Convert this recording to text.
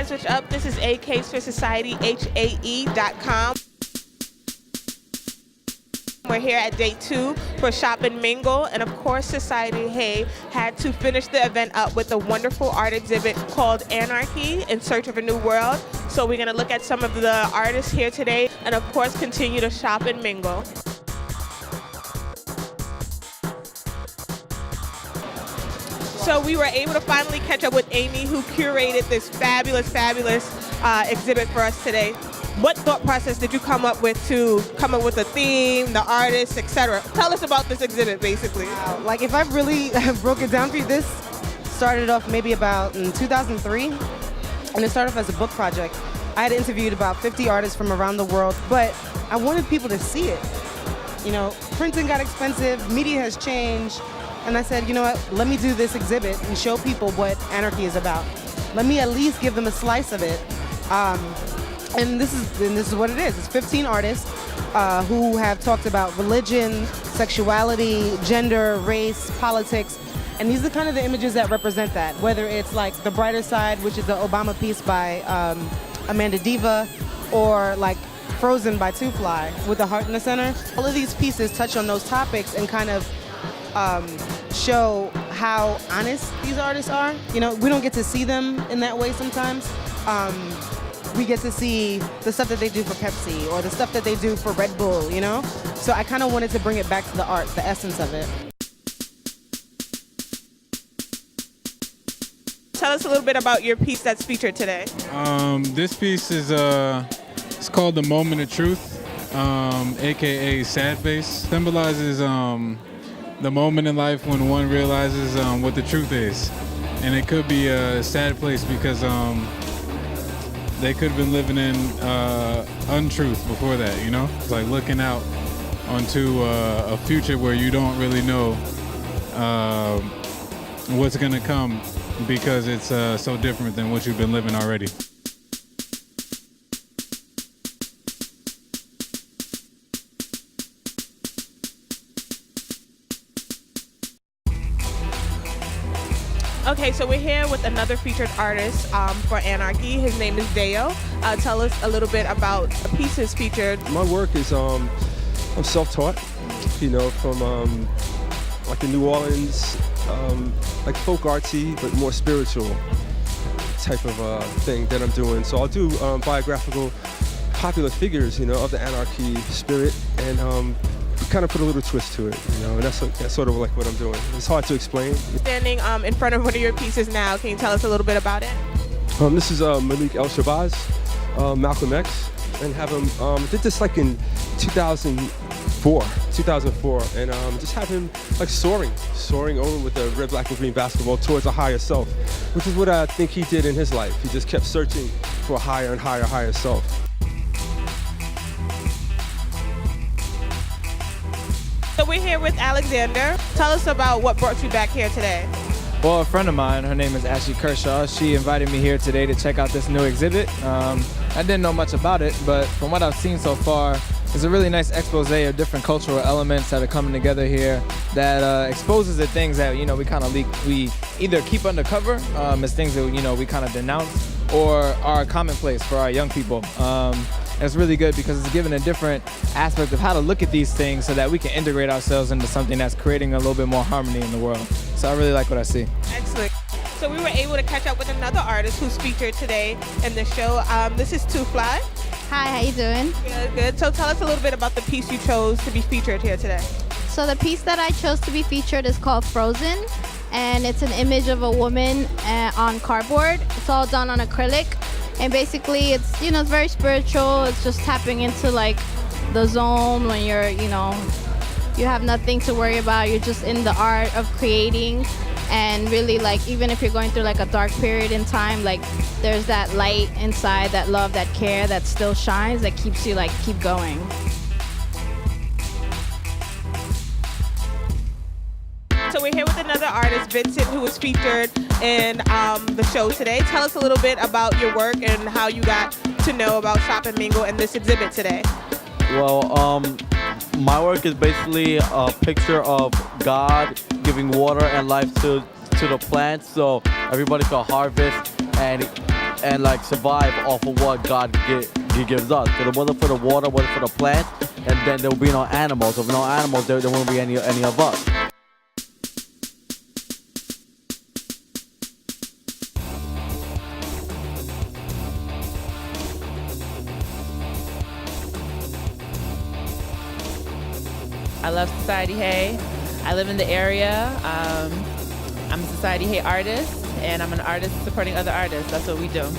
guys, what's up? This is AKs for Society, HAE.com. We're here at day 2 for Shop N Mingle, and of course Society Hey had to finish the event up with a wonderful art exhibit called Anarchy, In Search of a New World. So we're going to look at some of the artists here today, and of course continue to shop and mingle. So we were able to finally catch up with Amy, who curated this fabulous exhibit for us today. What thought process did you come up with to come up with the theme, the artists, etc.? Tell us about this exhibit, basically. Wow. Like, if I really broke it down for you, this started off maybe about in 2003, and it started off as a book project. I had interviewed about 50 artists from around the world, but I wanted people to see it. You know, printing got expensive, media has changed, and I said, you know what, let me do this exhibit and show people what Anarchy is about. Let me at least give them a slice of it. And this is what it is. It's 15 artists who have talked about religion, sexuality, gender, race, politics, and these are kind of the images that represent that. Whether it's like The Brighter Side, which is the Obama piece by Amanda Diva, or like Frozen by Two Fly with the heart in the center. All of these pieces touch on those topics and kind of show how honest these artists are. You know, we don't get to see them in that way sometimes. We get to see the stuff that they do for Pepsi or the stuff that they do for Red Bull, you know? So I kind of wanted to bring it back to the art, the essence of it. Tell us a little bit about your piece that's featured today. This piece is it's called The Moment of Truth, aka Sad Face. Symbolizes the moment in life when one realizes what the truth is. And it could be a sad place because they could have been living in untruth before that, you know? It's like looking out onto a future where you don't really know what's gonna come because it's so different than what you've been living already. Okay, so we're here with another featured artist for Anarchy. His name is Deo. Tell us a little bit about a piece that's featured. My work is, I'm self-taught, you know, from like the New Orleans, like folk artsy, but more spiritual type of thing that I'm doing. So I'll do biographical, popular figures, you know, of the Anarchy spirit, and kind of put a little twist to it, you know, and that's sort of like what I'm doing. It's hard to explain. Standing in front of one of your pieces now, can you tell us a little bit about it? This is Malik El-Shabazz, Malcolm X, and have him, did this like in 2004, and just have him like soaring over with the red, black, and green basketball towards a higher self, which is what I think he did in his life. He just kept searching for a higher and higher self. So we're here with Alexander. Tell us about what brought you back here today. Well, a friend of mine, her name is Ashley Kershaw, she invited me here today to check out this new exhibit. I didn't know much about it, but from what I've seen so far, it's a really nice expose of different cultural elements that are coming together here that exposes the things that, you know, we either keep undercover as things that, you know, we kind of denounce or are commonplace for our young people. It's really good because it's given a different aspect of how to look at these things so that we can integrate ourselves into something that's creating a little bit more harmony in the world. So I really like what I see. Excellent. So we were able to catch up with another artist who's featured today in the show. This is Two Fly. Hi, how you doing? Good. So tell us a little bit about the piece you chose to be featured here today. So the piece that I chose to be featured is called Frozen, and it's an image of a woman on cardboard. It's all done on acrylic. And basically, it's, you know, it's very spiritual. It's just tapping into like the zone when you're, you know, you have nothing to worry about. You're just in the art of creating, and really, like, even if you're going through like a dark period in time, like there's that light inside, that love, that care that still shines, that keeps you like keep going. So we're here with another artist, Vincent, who was featured in the show today. Tell us a little bit about your work and how you got to know about Shop N Mingle and this exhibit today. Well, my work is basically a picture of God giving water and life to the plants, so everybody can harvest and and like survive off of what God gives us. Because it wasn't for the water, wasn't for the plants, and then there will be no animals. If no animals, there won't be any of us. I love Society Hey. I live in the area. I'm a Society Hey artist, and I'm an artist supporting other artists. That's what we do.